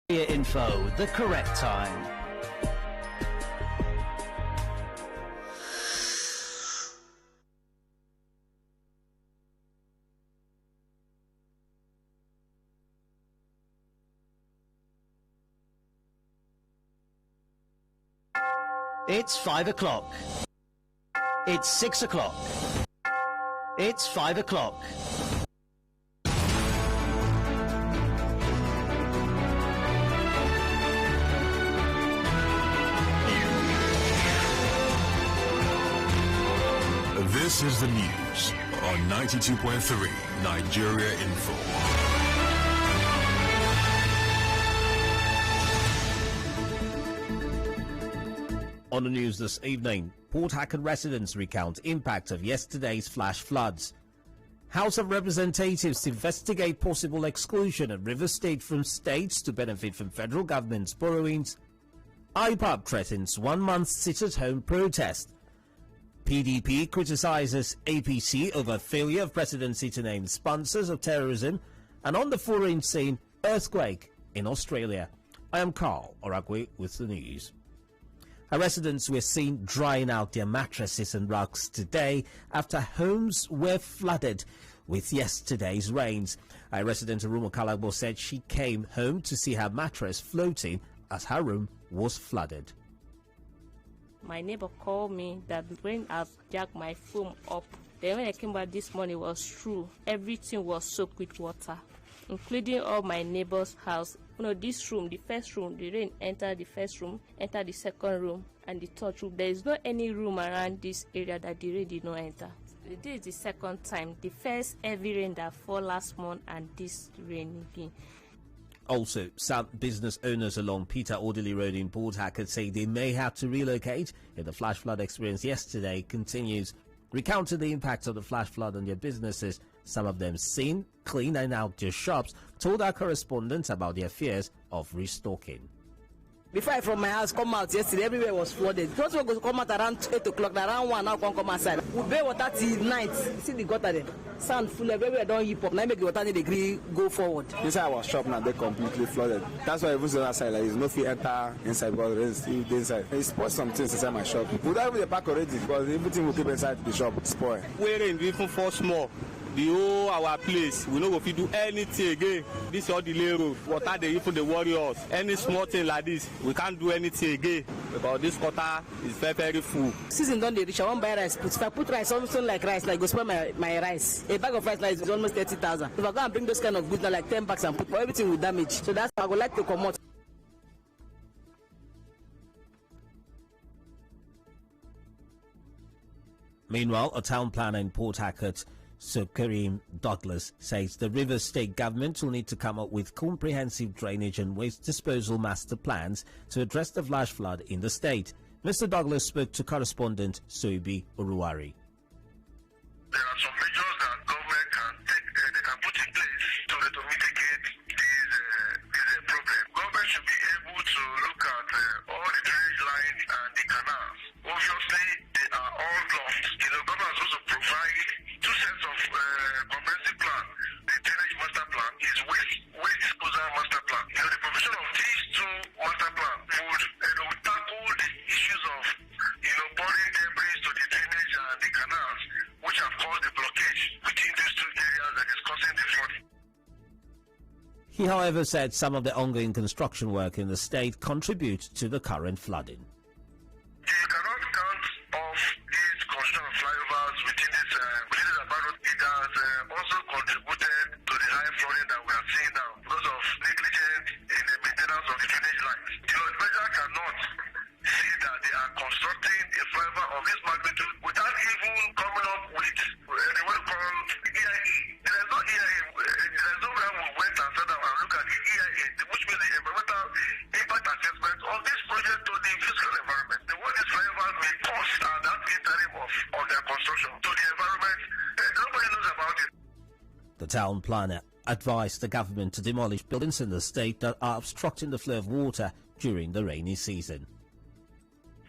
Info, the correct time. It's 5 o'clock. It's 6 o'clock. It's 5 o'clock. This is the news on 92.3 Nigeria Info. On the news this evening, Port Harcourt residents recount impact of yesterday's flash floods. House of Representatives investigate possible exclusion of River State from states to benefit from federal government's borrowings. IPAB threatens 1 month sit-at-home protest. PDP criticizes APC over failure of presidency to name sponsors of terrorism. And on the foreign scene, earthquake in Australia. I am Carl Orakwue with the news. Our residents were seen drying out their mattresses and rugs today after homes were flooded with yesterday's rains. A resident Arumo Kalagbo said she came home to see her mattress floating as her room was flooded. My neighbor called me that rain has jacked my foam up. Then when I came back this morning, it was true. Everything was soaked with water, including all my neighbor's house. You know, this room, the first room, the rain entered the first room, entered the second room, and the third room. There is not any room around this area that the rain did not enter. This is the second time. The first heavy rain that fell last month and this rain again. Also, some business owners along Peter Orderly Road in Port Harcourt say they may have to relocate if the flash flood experience yesterday continues. Recounting the impact of the flash flood on their businesses, some of them seen cleaning out their shops, told our correspondents about their fears of restocking. Before I from my house come out yesterday, everywhere was flooded. Those who come out around 8 o'clock, around 1 now come outside. We bear water till night. See the gutter there. Sand full everywhere, don't heap up. Now make the water need degree go forward. Inside our shop now, they completely flooded. That's why even the outside, like, there's no fee enter inside because there is still inside. They spoil some things inside my shop. We don't have the pack already because everything we keep inside the shop spoil. We rain even for small. The whole our place, we no go fit do anything again. This is all the lay road. Water they even the warriors. Any small thing like this, we can't do anything again because this water is very, very full. Season don't they reach? I won't buy rice. If I put rice, something like rice, like go spoil my rice. A bag of rice like is almost 30,000. If I go and bring those kind of goods now, like 10 bags and put, everything will damage. So that's why I would like to come out. Meanwhile, a town planner in Port Harcourt, Sir Karim Douglas, says the River State government will need to come up with comprehensive drainage and waste disposal master plans to address the flash flood in the state. Mr. Douglas spoke to correspondent Soibi Uruwari. There are some measures that government can take, they can put in place to mitigate this problem. Government should be able to look at all the drainage lines and the canals. Obviously, they are all blocked. Government is supposed to provide 2 sets of comprehensive plan. The drainage master plan is waste disposal master plan. The provision of these 2 master plan would tackle the issues of pouring debris to the drainage and the canals, which have caused the blockage within these 2 areas that is causing the flooding. He, however, said some of the ongoing construction work in the state contribute to the current flooding. You cannot count off these construction of flyovers within this environment. It has also contributed to the high flooding that we are seeing now because of negligence in the maintenance of the drainage lines. The measure cannot see that they are constructing a flyover of this magnitude without even coming up with what we call EIE. There is no EIE. There is no way we went and sat down and look at the EIE, which means the environmental impact assessment of this project to the physical environment. The way this flyover may cost at that interim of their construction to the environment, nobody knows about it. The town planner advised the government to demolish buildings in the state that are obstructing the flow of water during the rainy season.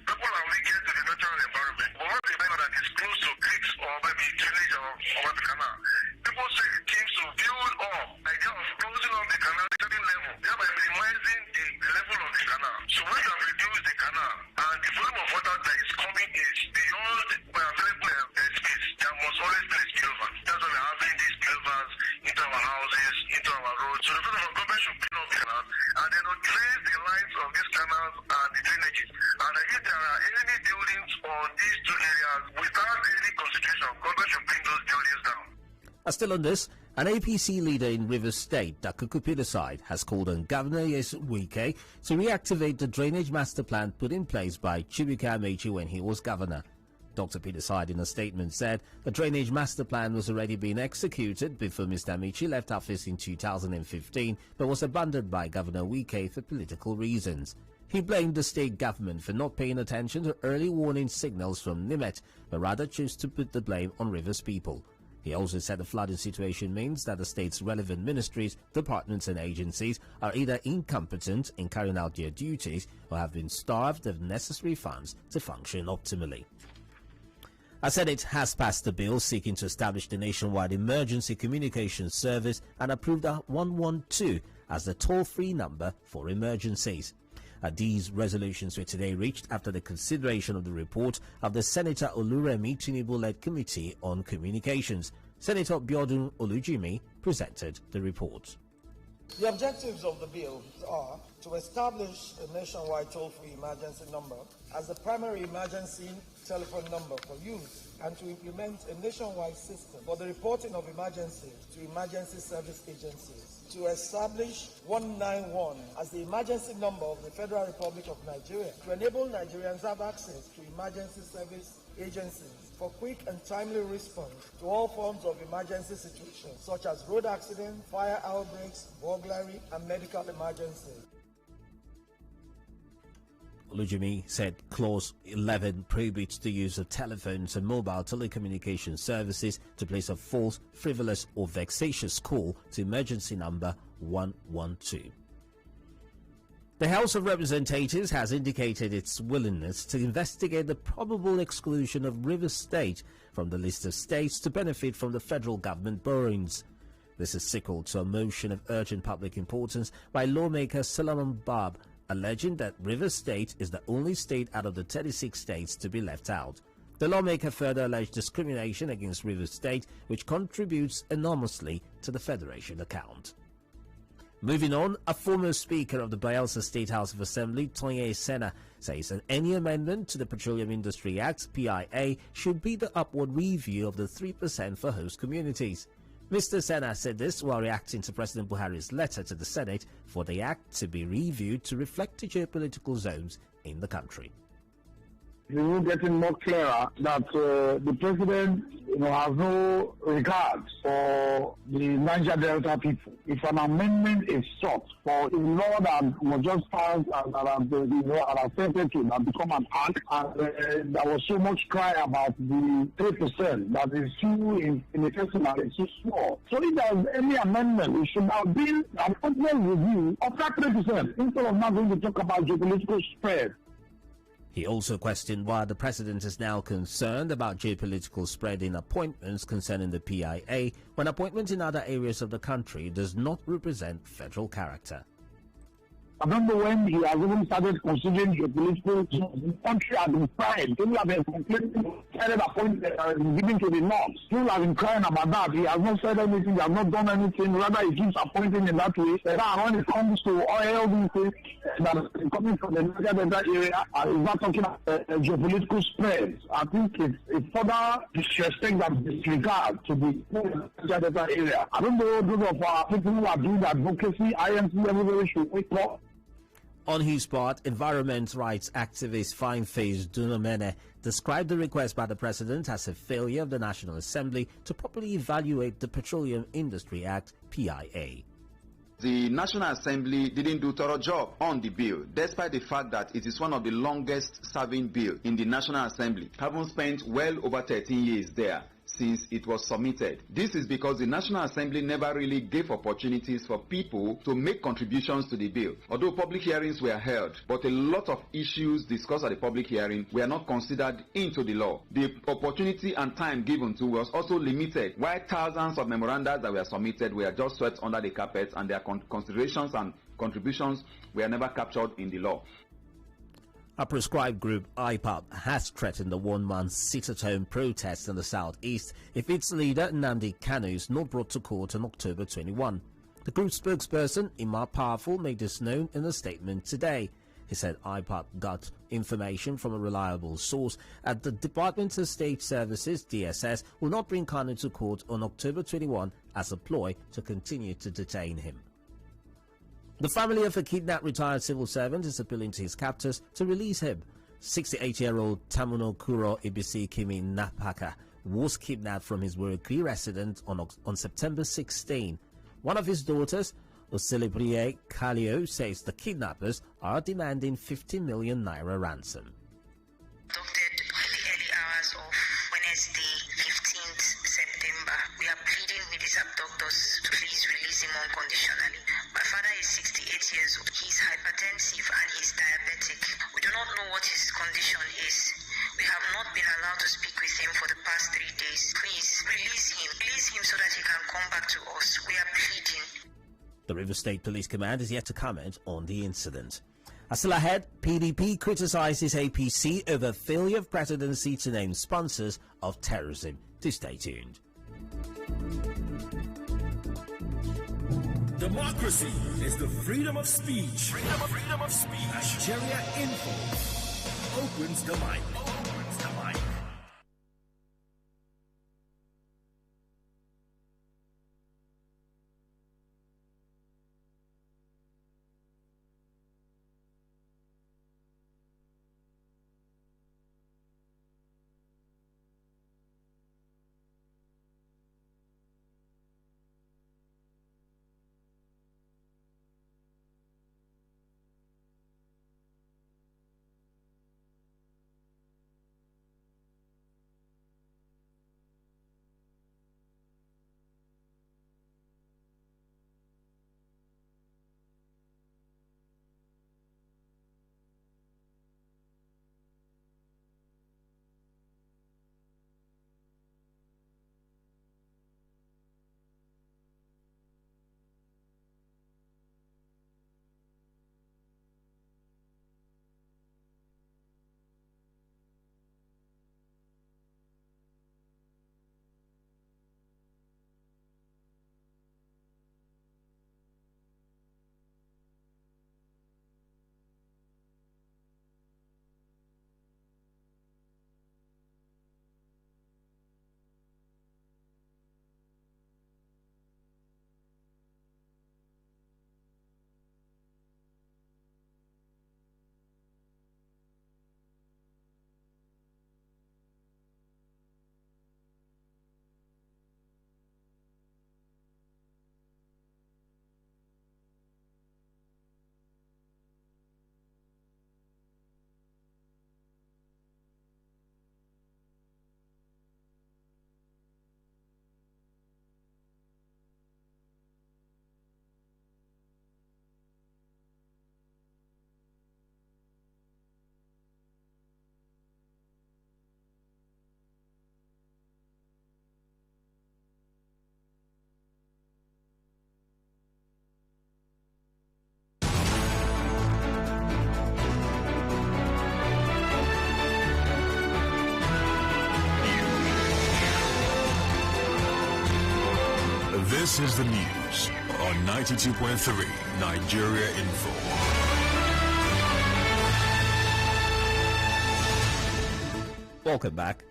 People are wicked to the natural environment. But what they know that is close to creeks or maybe drainage or the canal. People say it seems to build up, idea of closing up the canal at a certain level, thereby minimizing canals, and then will trace the lines of these canals and the drainages. And if there are any buildings on these two areas without any constitution, government should bring those buildings down. Still on this, an APC leader in Rivers State, Dakuku Pidaside, has called on Governor Orakwue to reactivate the drainage master plan put in place by Chibuike Amechi when he was governor. Dr. Pidaside in a statement said the drainage master plan was already being executed before Mr. Amechi left office in 2015, but was abandoned by Governor Wike for political reasons. He blamed the state government for not paying attention to early warning signals from NIMET, but rather chose to put the blame on Rivers people. He also said the flooding situation means that the state's relevant ministries, departments and agencies are either incompetent in carrying out their duties or have been starved of necessary funds to function optimally. A Senate has passed a bill seeking to establish the nationwide emergency communications service and approved 112 as the toll-free number for emergencies. These resolutions were today reached after the consideration of the report of the Senator Oluremi Tinubu-led Committee on Communications. Senator Biodun Olujimi presented the report. The objectives of the bill are to establish a nationwide toll-free emergency number as the primary emergency telephone number for use and to implement a nationwide system for the reporting of emergencies to emergency service agencies, to establish 191 as the emergency number of the Federal Republic of Nigeria, to enable Nigerians to have access to emergency service agencies for quick and timely response to all forms of emergency situations such as road accident, fire outbreaks, burglary, and medical emergencies. Olujimi said Clause 11 prohibits the use of telephones and mobile telecommunication services to place a false, frivolous or vexatious call to emergency number 112. The House of Representatives has indicated its willingness to investigate the probable exclusion of Rivers State from the list of states to benefit from the federal government borrowings. This is sequel to a motion of urgent public importance by lawmaker Solomon Barb, alleging that Rivers State is the only state out of the 36 states to be left out. The lawmaker further alleged discrimination against Rivers State, which contributes enormously to the Federation account. Moving on, a former Speaker of the Bayelsa State House of Assembly, Tonye Sena, says that any amendment to the Petroleum Industry Act, PIA, should be the upward review of the 3% for host communities. Mr. Sena said this while reacting to President Buhari's letter to the Senate for the act to be reviewed to reflect the geopolitical zones in the country. We're getting more clearer that the president has no regard for the Niger Delta people. If an amendment is sought for a law that was just passed and that affected to that become an act, and there was so much cry about the 3% that is too in a person that is too small. So if there was any amendment, it should have been an open review of that 3% instead of not going to talk about geopolitical spread. He also questioned why the president is now concerned about geopolitical spread in appointments concerning the PIA when appointment in other areas of the country does not represent federal character. I don't know when he has even started considering geopolitical. The country has been crying. People have been complaining. Started appointments that are given to the north. People have been crying about that. He has not said anything. He has not done anything. Rather, he keeps appointing in that way. When it comes to oil, these things that are coming from the Niger Delta area, is not talking about geopolitical spread. I think it's further disrespect and disregard to the Niger Delta area. I don't know those of our people who are doing advocacy. IMC, everybody should wake up. On his part, environment rights activist Fine-Face Dunomene described the request by the president as a failure of the National Assembly to properly evaluate the Petroleum Industry Act, PIA. The National Assembly didn't do a thorough job on the bill, despite the fact that it is one of the longest serving bills in the National Assembly, having spent well over 13 years there since it was submitted. This is because the National Assembly never really gave opportunities for people to make contributions to the bill. Although public hearings were held, but a lot of issues discussed at the public hearing were not considered into the law. The opportunity and time given to was also limited, while thousands of memoranda that were submitted were just swept under the carpet and their considerations and contributions were never captured in the law. A prescribed group, IPAP, has threatened a one-month sit-at-home protest in the southeast if its leader, Nnamdi Kanu, is not brought to court on October 21. The group spokesperson, Imar Powerful, made this known in a statement today. He said IPOP got information from a reliable source at the Department of State Services, DSS, will not bring Kanu to court on October 21 as a ploy to continue to detain him. The family of a kidnapped retired civil servant is appealing to his captors to release him. 68-year-old Tamuno Kuro Ibisi Kimi Napaka was kidnapped from his Orakwue residence on September 16. One of his daughters, Osilibrie Kalio, says the kidnappers are demanding 50 million naira ransom. Abducted in the early hours of Wednesday, 15th September. We are pleading with his abductors to please release him unconditionally. My father is 68 years old. He is hypertensive and he is diabetic. We do not know what his condition is. We have not been allowed to speak with him for the past 3 days. Please release him so that he can come back to us. We are pleading. The River State Police Command is yet to comment on the incident. Still ahead, PDP criticizes APC over failure of presidency to name sponsors of terrorism. Do stay tuned. Democracy is the freedom of speech. Freedom of speech. Nigeria Info opens the mic. This is the news on 92.3 Nigeria Info. Welcome back.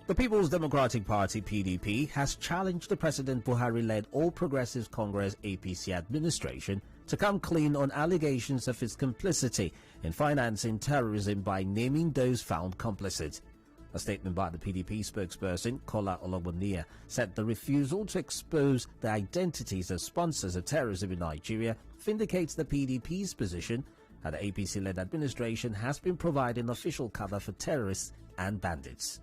The People's Democratic Party, PDP, has challenged the President Buhari-led All Progressives Congress APC administration to come clean on allegations of its complicity in financing terrorism by naming those found complicit. A statement by the PDP spokesperson, Kola Oloboniya, said the refusal to expose the identities of sponsors of terrorism in Nigeria vindicates the PDP's position that the APC-led administration has been providing official cover for terrorists and bandits.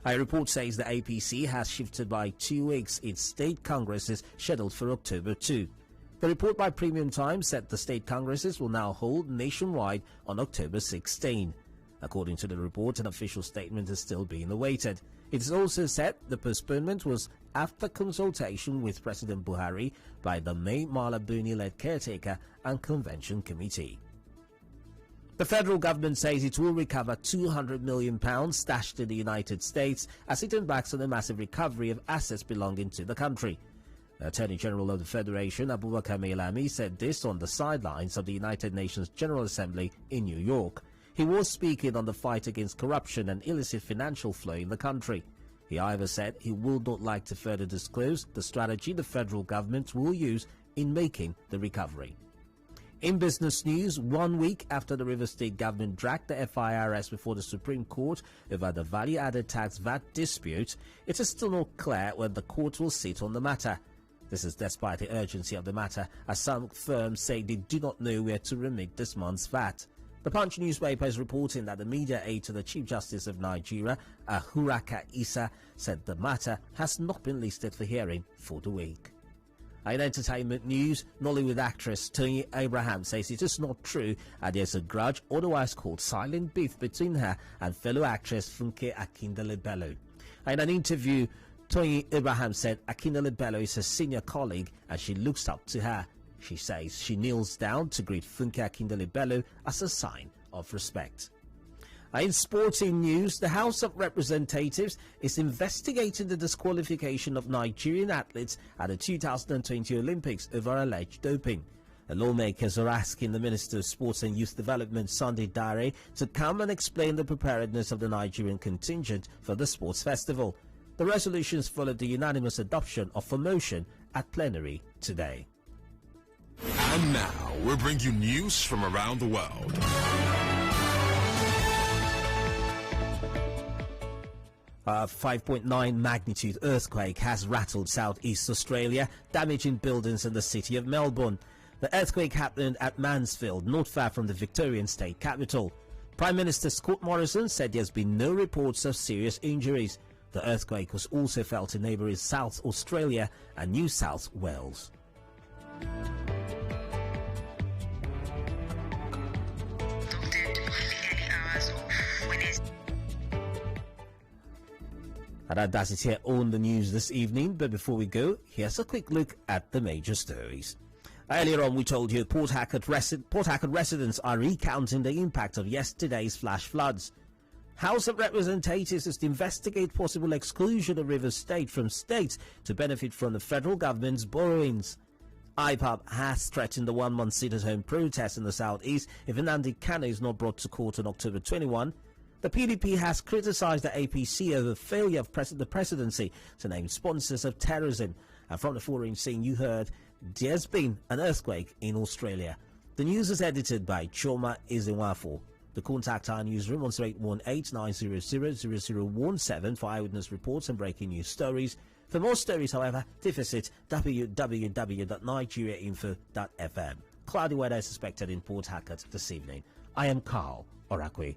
A report says the APC has shifted by 2 weeks its state congresses scheduled for October 2. The report by Premium Times said the state congresses will now hold nationwide on October 16. According to the report, an official statement is still being awaited. It is also said the postponement was after consultation with President Buhari by the May Mala Buni-led caretaker and convention committee. The federal government says it will recover £200 million stashed in the United States as it embarks on a massive recovery of assets belonging to the country. The Attorney General of the Federation, Abubakar Mailami, said this on the sidelines of the United Nations General Assembly in New York. He was speaking on the fight against corruption and illicit financial flow in the country. He, however, said he would not like to further disclose the strategy the federal government will use in making the recovery. In business news, 1 week after the Rivers State government dragged the FIRS before the Supreme Court over the value-added tax VAT dispute, it is still not clear when the court will sit on the matter. This is despite the urgency of the matter, as some firms say they do not know where to remit this month's VAT. The Punch newspaper is reporting that the media aide to the Chief Justice of Nigeria, Orakwue, said the matter has not been listed for hearing for the week. In entertainment news, Nollywood actress Tony Abraham says it is not true and there's a grudge, otherwise called silent beef, between her and fellow actress Funke Akindele-Bello. In an interview, Tony Abraham said Akindele-Bello is her senior colleague and she looks up to her. She says she kneels down to greet Funke Akindele-Bello as a sign of respect. In sporting news, the House of Representatives is investigating the disqualification of Nigerian athletes at the 2020 Olympics over alleged doping. The lawmakers are asking the Minister of Sports and Youth Development, Sunday Dare, to come and explain the preparedness of the Nigerian contingent for the sports festival. The resolutions followed the unanimous adoption of a motion at plenary today. And now, we'll bring you news from around the world. A 5.9 magnitude earthquake has rattled southeast Australia, damaging buildings in the city of Melbourne. The earthquake happened at Mansfield, not far from the Victorian state capital. Prime Minister Scott Morrison said there's been no reports of serious injuries. The earthquake was also felt in neighbouring South Australia and New South Wales. And that does it here on the news this evening. But before we go, here's a quick look at the major stories. Earlier on, we told you Port Harcourt residents are recounting the impact of yesterday's flash floods. House of Representatives is to investigate possible exclusion of Rivers State from states to benefit from the federal government's borrowings. IPAB has threatened the one-month sit-at-home protest in the southeast if Nnamdi Kanu is not brought to court on October 21. The PDP has criticised the APC over the failure of the presidency to name sponsors of terrorism. And from the foreign scene, you heard there's been an earthquake in Australia. The news is edited by Choma Izinwafo. The contact our newsroom on 0818-900-0017 for eyewitness reports and breaking news stories. For more stories, however, visit www.nigeriainfo.fm. Cloudy weather is expected in Port Harcourt this evening. I am Carl Orakwue.